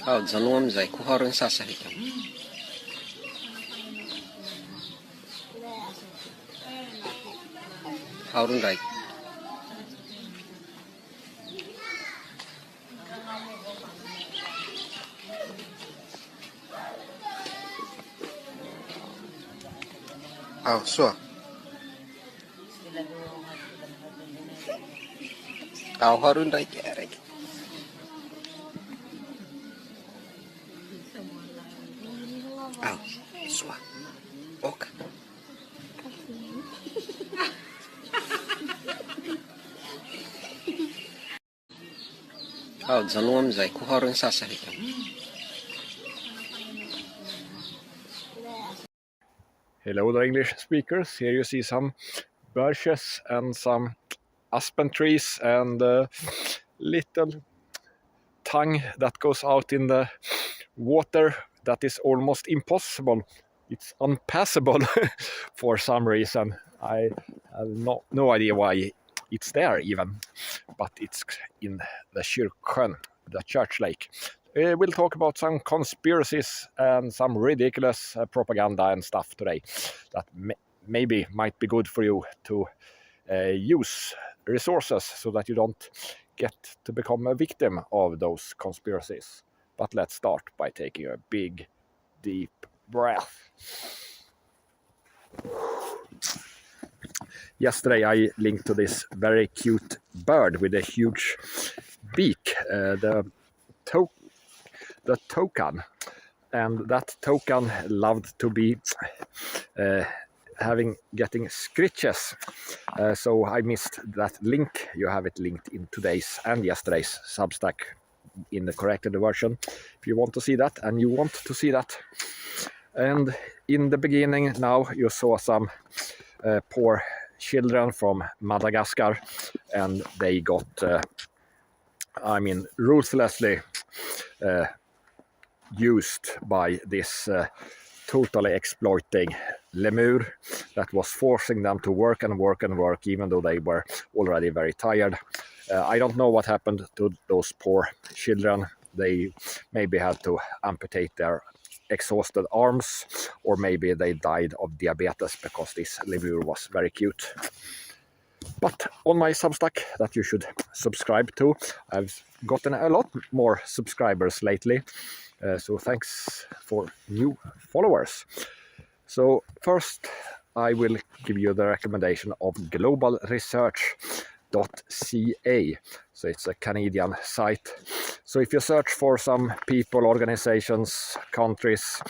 Zanuam zay kuharun sasahikan. Harun right. So. Harun right Eric. So. Okay. Zanuam zay kuharun sasahikan. Hello there, English speakers. Here you see some birches and some aspen trees and a little tongue that goes out in the water that is almost impossible. It's unpassable for some reason. I have no idea why it's there even, but it's in the Kyrksjön, the church lake. We'll talk about some conspiracies and some ridiculous propaganda and stuff today that maybe might be good for you to use resources so that you don't get to become a victim of those conspiracies. But let's start by taking a big, deep breath. Yesterday I linked to this very cute bird with a huge beak, the toucan, and that toucan loved to be getting scritches, so I missed that link. You have it linked in today's and yesterday's Substack in the corrected version if you want to see that, and you want to see that. And in the beginning now you saw some poor children from Madagascar, and they got ruthlessly used by this totally exploiting lemur that was forcing them to work and work and work even though they were already very tired. I don't know what happened to those poor children. They maybe had to amputate their exhausted arms, or maybe they died of diabetes because this lemur was very cute. But on my Substack that you should subscribe to, I've gotten a lot more subscribers lately. So thanks for new followers. So first I will give you the recommendation of globalresearch.ca. So it's a Canadian site. So if you search for some people, organizations, countries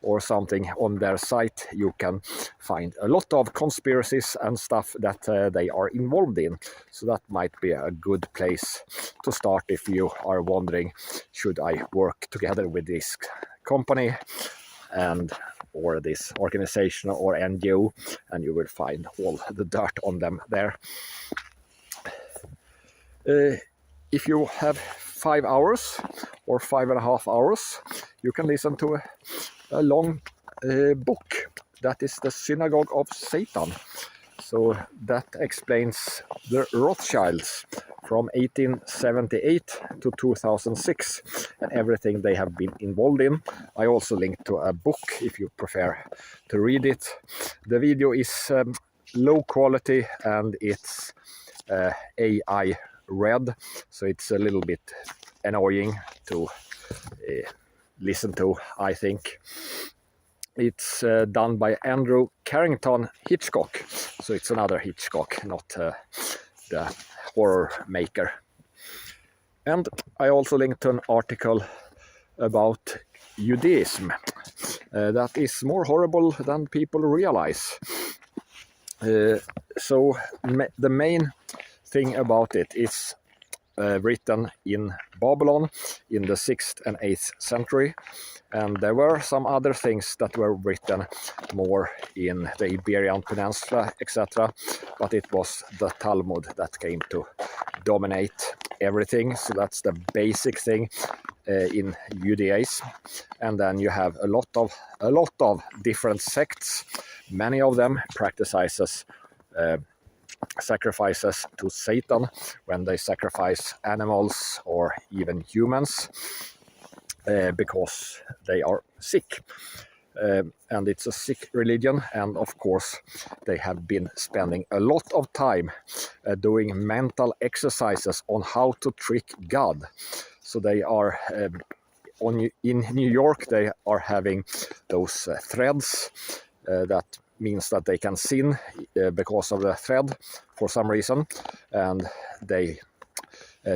or something on their site, you can find a lot of conspiracies and stuff that they are involved in. So that might be a good place to start if you are wondering, should I work together with this company or this organization or NGO, and you will find all the dirt on them there. If you have 5 hours or 5.5 hours, you can listen to a long book that is the Synagogue of Satan. So that explains the Rothschilds from 1878 to 2006 and everything they have been involved in. I also linked to a book if you prefer to read it. The video is low quality and it's AI read, so it's a little bit annoying to listen to, I think. It's done by Andrew Carrington Hitchcock, so it's another Hitchcock, not the horror maker. And I also linked to an article about Judaism that is more horrible than people realize. So the main thing about it is written in Babylon in the 6th and 8th century, and there were some other things that were written more in the Iberian Peninsula, etc., but it was the Talmud that came to dominate everything. So that's the basic thing in Judaism. And then you have a lot of different sects. Many of them practices sacrifices to Satan when they sacrifice animals or even humans. because they are sick. And it's a sick religion, and of course they have been spending a lot of time doing mental exercises on how to trick God. So they are in New York, they are having those threads that means that they can sin because of the thread for some reason, and they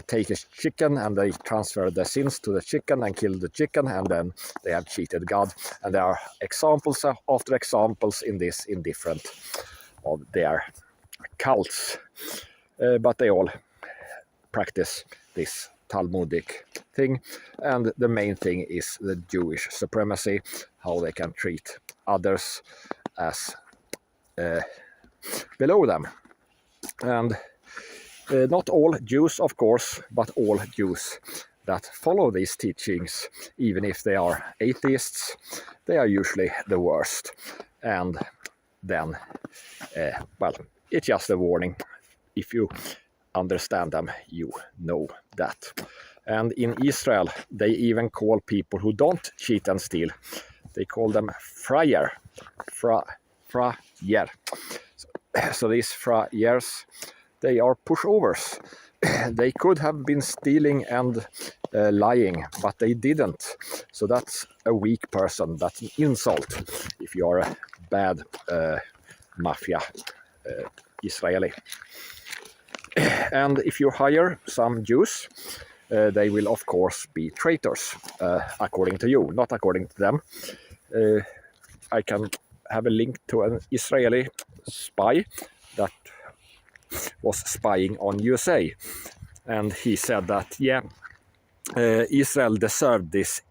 take a chicken and they transfer the sins to the chicken and kill the chicken, and then they have cheated God. And there are examples after examples in this in different of their cults, but they all practice this Talmudic thing, and the main thing is the Jewish supremacy, how they can treat others as below them. And not all Jews, of course, but all Jews that follow these teachings, even if they are atheists, they are usually the worst. And then, well, it's just a warning. If you understand them, you know that. And in Israel, they even call people who don't cheat and steal, they call them frayer. Frayer. So these frayers, they are pushovers. They could have been stealing and lying, but they didn't. So that's a weak person. That's an insult if you are a bad mafia Israeli. And if you hire some Jews, they will of course be traitors, according to you, not according to them. I can have a link to an Israeli spy that was spying on USA, and he said that Israel deserved this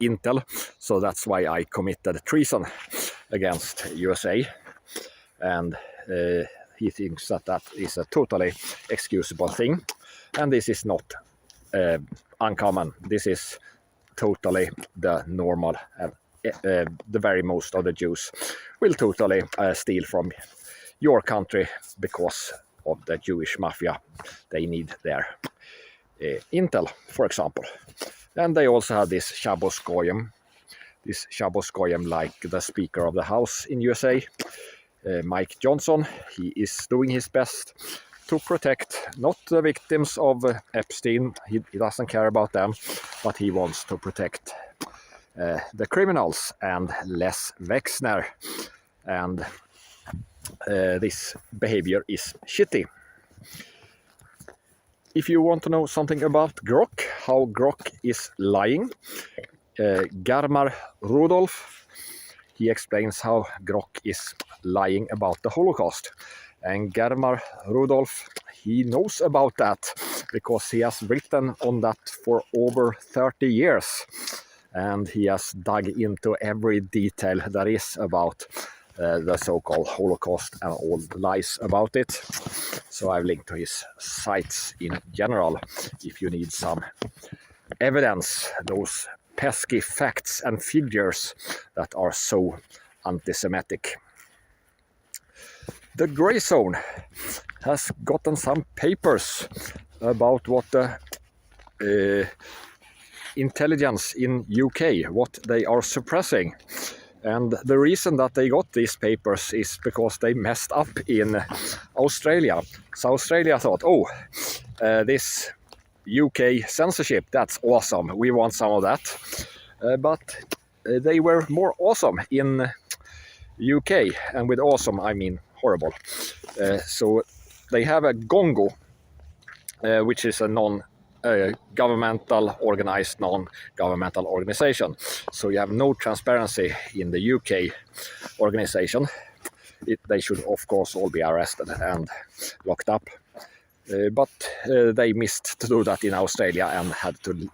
intel, so that's why I committed treason against USA. And he thinks that that is a totally excusable thing, and this is not uncommon. This is totally the normal. The very most of the Jews will totally steal from your country because of the Jewish mafia. They need their intel, for example. And they also have this Shabbos Goyim. This Shabbos Goyim, like the Speaker of the House in USA, Mike Johnson. He is doing his best to protect not the victims of Epstein. He doesn't care about them, but he wants to protect the criminals and Les Wexner. And this behavior is shitty. If you want to know something about Grok, how Grok is lying, Garmar Rudolph, he explains how Grok is lying about the Holocaust. And Garmar Rudolph, he knows about that because he has written on that for over 30 years. And he has dug into every detail there is about the so-called Holocaust and all the lies about it. So I've linked to his sites in general if you need some evidence, those pesky facts and figures that are so anti-Semitic. The Grey Zone has gotten some papers about what the intelligence in UK, what they are suppressing. And the reason that they got these papers is because they messed up in Australia. So Australia thought, oh, this UK censorship, that's awesome. We want some of that. But they were more awesome in UK. And with awesome, I mean horrible. So they have a Gongo, which is a non-governmental organized non-governmental organization. So you have no transparency in the UK organization. They should of course all be arrested and locked up. But they missed to do that in Australia and had to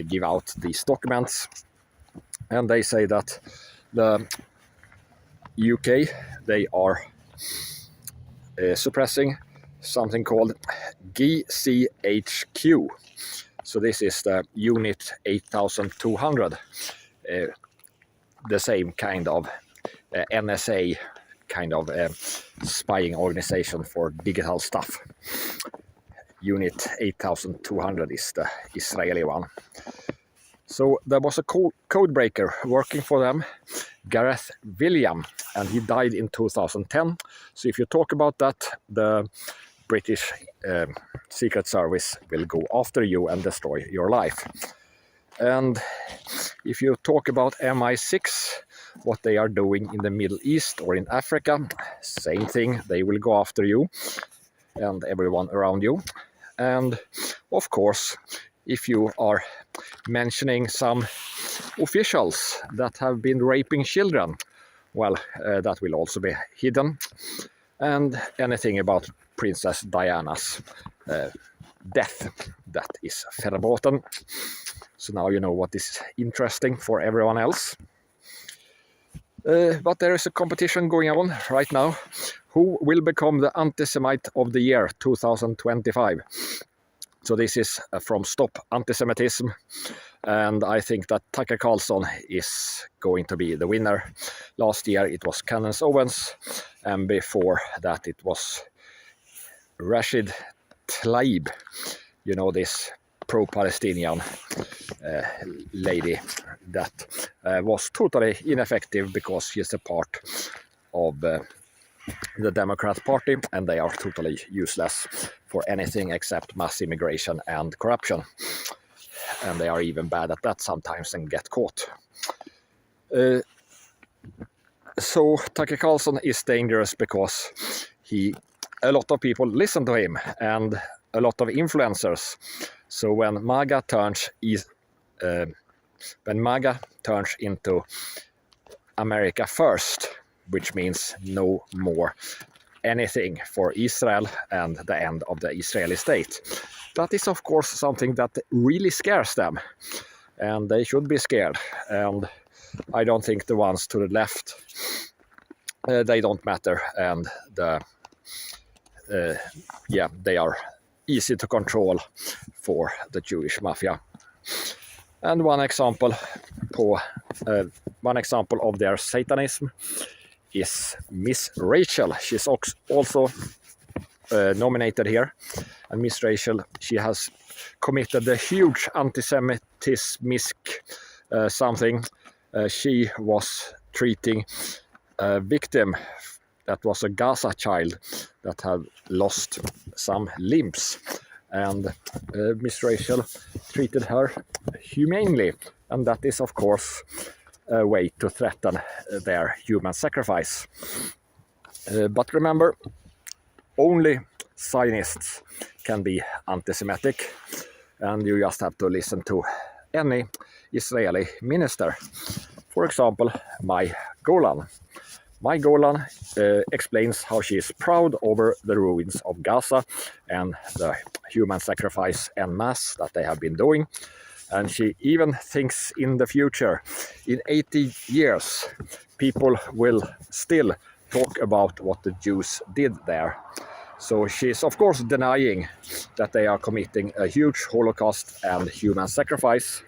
give out these documents. And they say that the UK, they are suppressing something called GCHQ. So this is the Unit 8200, the same kind of NSA kind of spying organization for digital stuff. Unit 8200 is the Israeli one. So there was a code breaker working for them, Gareth William, and he died in 2010. So if you talk about that, the British Secret Service will go after you and destroy your life. And if you talk about MI6, what they are doing in the Middle East or in Africa, same thing, they will go after you and everyone around you. And of course, if you are mentioning some officials that have been raping children, well, that will also be hidden. And anything about Princess Diana's death, that is verboten. So now you know what is interesting for everyone else. But there is a competition going on right now. Who will become the anti-Semite of the year 2025? So this is from Stop Antisemitism, and I think that Tucker Carlson is going to be the winner. Last year it was Candace Owens, and before that it was Rashid Tlaib, you know, this pro-Palestinian lady that was totally ineffective because she's a part of the Democrat Party, and they are totally useless for anything except mass immigration and corruption. And they are even bad at that sometimes and get caught. So Tucker Carlson is dangerous because a lot of people listen to him and a lot of influencers. So when MAGA turns into America first, which means no more anything for Israel and the end of the Israeli state, that is of course something that really scares them, and they should be scared. And I don't think the ones to the left, they don't matter, and they are easy to control for the Jewish mafia. And one example of their Satanism is Miss Rachel. She's also nominated here, and Miss Rachel, she has committed a huge anti-Semitismic something. She was treating a victim that was a Gaza child that had lost some limbs, and Miss Rachel treated her humanely, and that is of course a way to threaten their human sacrifice. But remember, only Zionists can be anti-Semitic, and you just have to listen to any Israeli minister. For example, Mai Golan. Mai Golan explains how she is proud over the ruins of Gaza and the human sacrifice en masse that they have been doing. And she even thinks in the future, in 80 years, people will still talk about what the Jews did there. So she's of course denying that they are committing a huge Holocaust and human sacrifice,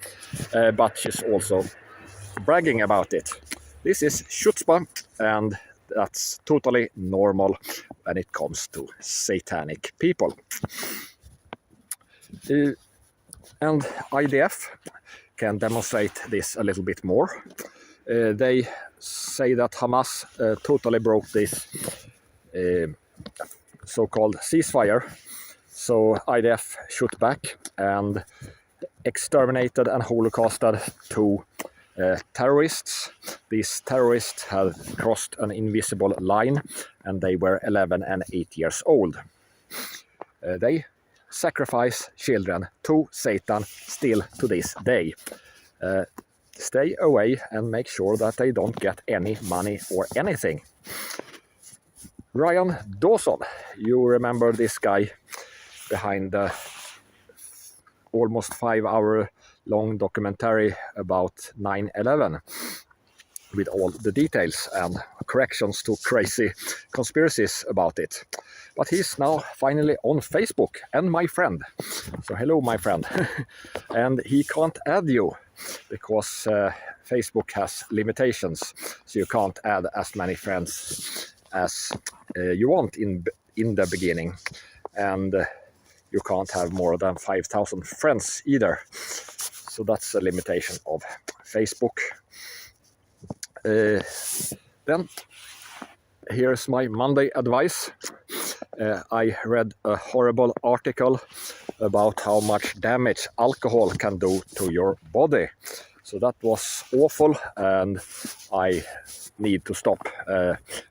but she's also bragging about it. This is chutzpah, and that's totally normal when it comes to satanic people. And IDF can demonstrate this a little bit more. They say that Hamas totally broke this so-called ceasefire. So IDF shoot back and exterminated and holocausted 2 terrorists. These terrorists had crossed an invisible line, and they were 11 and 8 years old. They sacrifice children to Satan still to this day. Stay away and make sure that they don't get any money or anything. Ryan Dawson, you remember this guy behind the almost 5-hour-long documentary about 9/11 with all the details and corrections to crazy conspiracies about it. But he's now finally on Facebook and my friend. So hello, my friend. And he can't add you because Facebook has limitations. So you can't add as many friends as you want in the beginning. And you can't have more than 5,000 friends either. So that's a limitation of Facebook. Then here's my Monday advice. I read a horrible article about how much damage alcohol can do to your body. So that was awful, and I need to stop.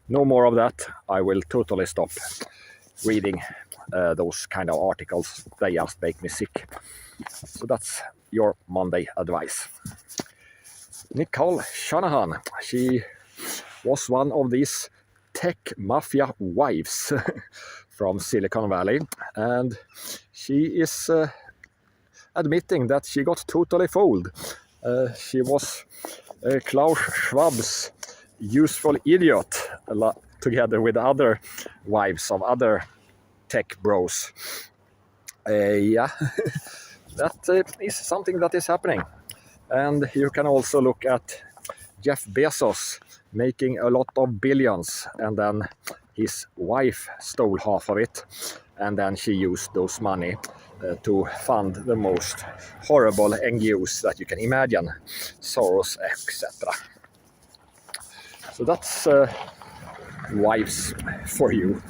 No more of that. I will totally stop reading those kind of articles. They just make me sick. So that's your Monday advice. Nicole Shanahan, she was one of these tech mafia wives from Silicon Valley, and she is admitting that she got totally fooled. She was Klaus Schwab's useful idiot together with other wives of other tech bros. Yeah, that is something that is happening. And you can also look at Jeff Bezos making a lot of billions, and then his wife stole half of it, and then she used those money to fund the most horrible NGOs that you can imagine, Soros, etc. So that's wives for you.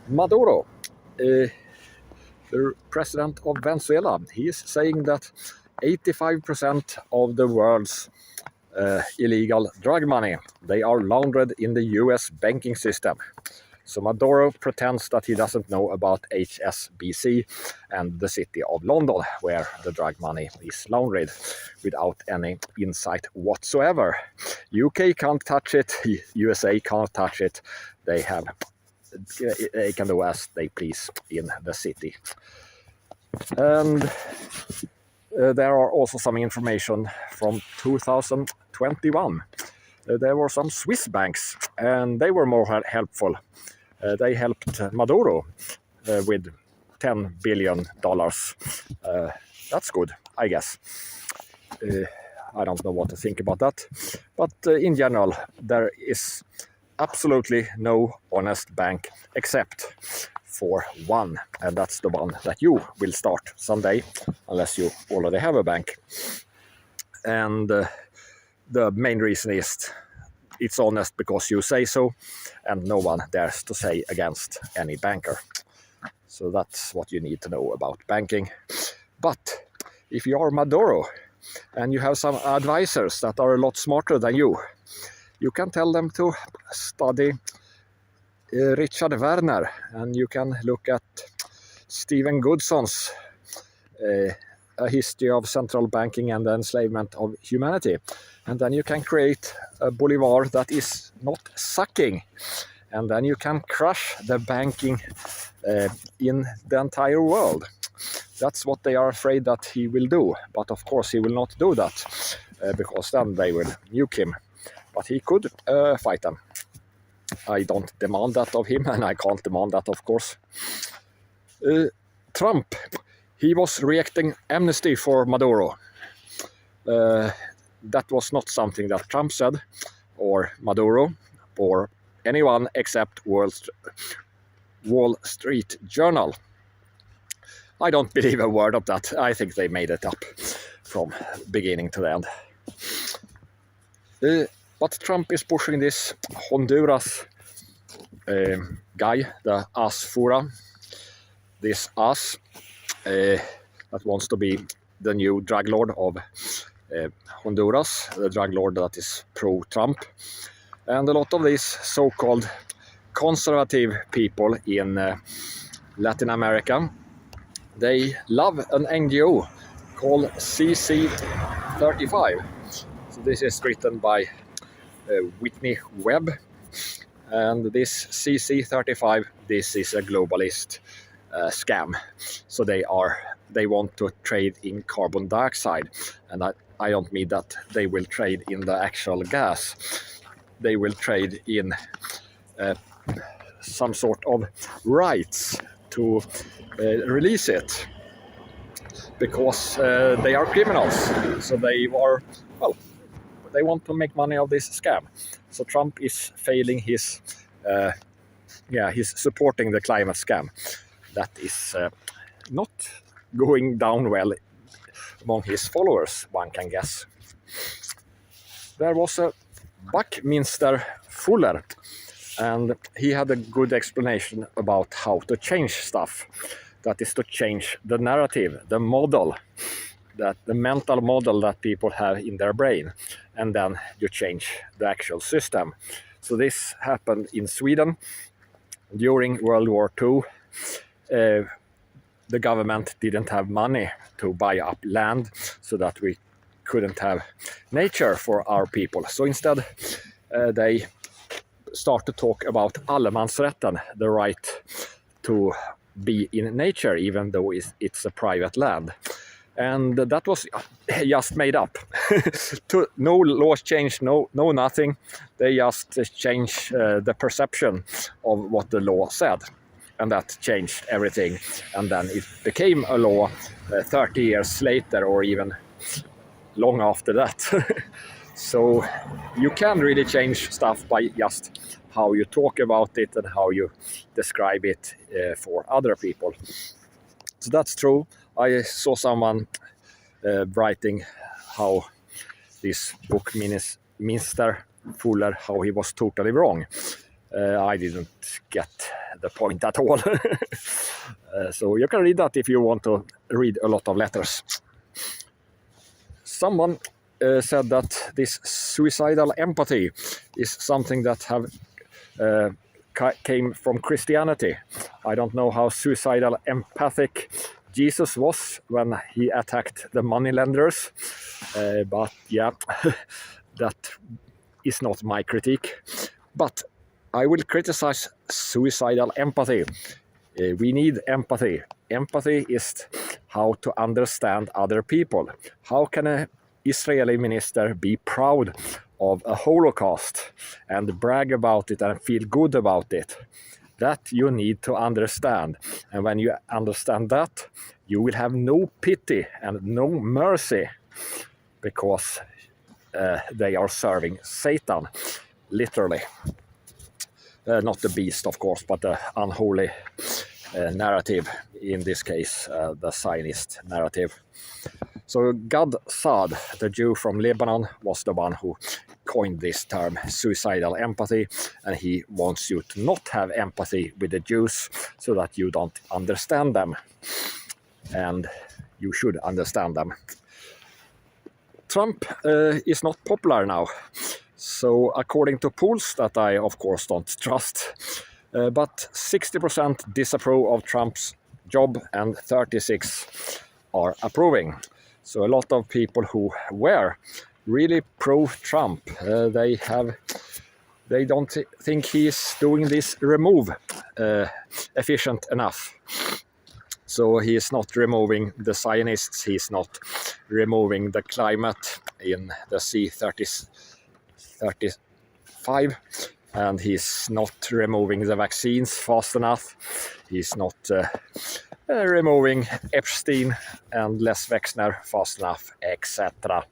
Maduro, the president of Venezuela, he is saying that 85% of the world's illegal drug money, they are laundered in the US banking system. So Maduro pretends that he doesn't know about HSBC and the city of London, where the drug money is laundered, without any insight whatsoever. UK can't touch it, USA can't touch it. They can do as they please in the city. And there are also some information from 2021. There were some Swiss banks, and they were more helpful. They helped Maduro with $10 billion. That's good, I guess. I don't know what to think about that. But in general, there is absolutely no honest bank except for one, and that's the one that you will start someday, unless you already have a bank. And the main reason is it's honest because you say so, and no one dares to say against any banker. So that's what you need to know about banking. But if you are Maduro and you have some advisors that are a lot smarter than you can tell them to study Richard Werner, and you can look at Stephen Goodson's A History of Central Banking and the Enslavement of Humanity. And then you can create a bolivar that is not sucking. And then you can crush the banking in the entire world. That's what they are afraid that he will do. But of course he will not do that, because then they will nuke him. But he could fight them. I don't demand that of him, and I can't demand that, of course. Trump, he was reacting amnesty for Maduro. That was not something that Trump said, or Maduro, or anyone except Wall Street Journal. I don't believe a word of that. I think they made it up from beginning to the end. But Trump is pushing this Honduras guy, the Asfura, this As, that wants to be the new drug lord of Honduras, the drug lord that is pro-Trump. And a lot of these so-called conservative people in Latin America, they love an NGO called CC35. So this is written by Whitney Webb, and this CC35, this is a globalist scam. So they want to trade in carbon dioxide, and I don't mean that they will trade in the actual gas. They will trade in some sort of rights to release it, because they are criminals. So they want to make money of this scam. So Trump is failing his, he's supporting the climate scam. That is not going down well among his followers, one can guess. There was a Buckminster Fuller, and he had a good explanation about how to change stuff. That is to change the narrative, the model, that the mental model that people have in their brain, and then you change the actual system. So this happened in Sweden during World War II. The government didn't have money to buy up land so that we couldn't have nature for our people. So instead they start to talk about allemansrätten, the right to be in nature even though it's a private land. And that was just made up. No laws changed, no nothing. They just changed the perception of what the law said. And that changed everything. And then it became a law 30 years later, or even long after that. So you can really change stuff by just how you talk about it and how you describe it for other people. So that's true. I saw someone writing how this Buckminster Fuller, how he was totally wrong. I didn't get the point at all. So you can read that if you want to read a lot of letters. Someone said that this suicidal empathy is something that came from Christianity. I don't know how suicidal empathic Jesus was when he attacked the moneylenders, but yeah, that is not my critique. But I will criticize suicidal empathy. We need empathy. Empathy is how to understand other people. How can an Israeli minister be proud of a Holocaust and brag about it and feel good about it? That you need to understand. And when you understand that, you will have no pity and no mercy, because they are serving Satan, literally. Not the beast, of course, but the unholy narrative, in this case, the Zionist narrative. So Gad Saad, the Jew from Lebanon, was the one who coined this term, suicidal empathy, and he wants you to not have empathy with the Jews so that you don't understand them. And you should understand them. Trump is not popular now. So according to polls that I of course don't trust, but 60% disapprove of Trump's job and 36% are approving. So a lot of people who were really pro-Trump, they don't think he's doing this remove efficient enough. So he is not removing the Zionists, he's not removing the climate in the C-35, and he's not removing the vaccines fast enough. He's not removing Epstein and Les Wexner fast enough, etc.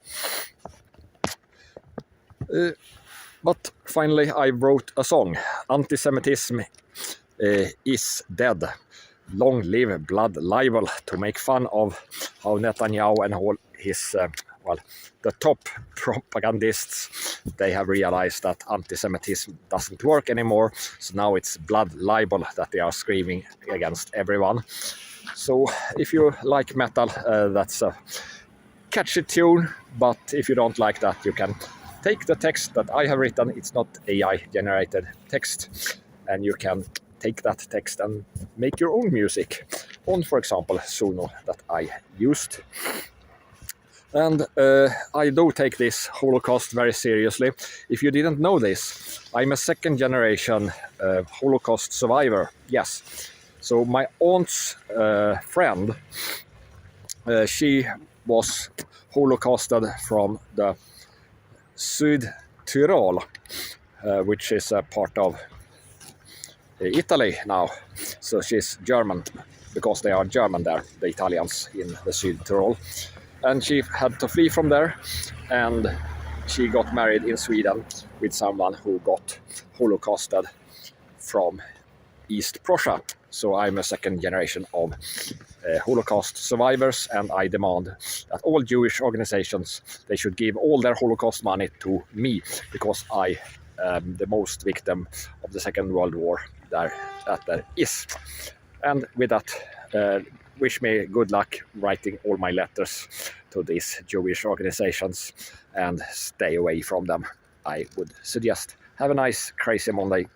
But finally I wrote a song. Anti-Semitism is dead. Long live blood libel, to make fun of how Netanyahu and all his, the top propagandists, they have realized that anti-Semitism doesn't work anymore. So now it's blood libel that they are screaming against everyone. So if you like metal, that's a catchy tune. But if you don't like that, you can take the text that I have written. It's not AI generated text. And you can take that text and make your own music on, for example, Suno that I used. And I do take this Holocaust very seriously. If you didn't know this, I'm a second generation Holocaust survivor, yes. So my aunt's friend, she was Holocausted from the Tyrol, which is a part of Italy now. So she's German, because they are German there, the Italians in the Tyrol. And she had to flee from there, and she got married in Sweden with someone who got Holocausted from East Prussia. So I'm a second generation of Holocaust survivors, and I demand that all Jewish organizations, they should give all their Holocaust money to me, because I am the most victim of the Second World War that there is. And with that, wish me good luck writing all my letters to these Jewish organizations, and stay away from them, I would suggest. Have a nice, crazy Monday.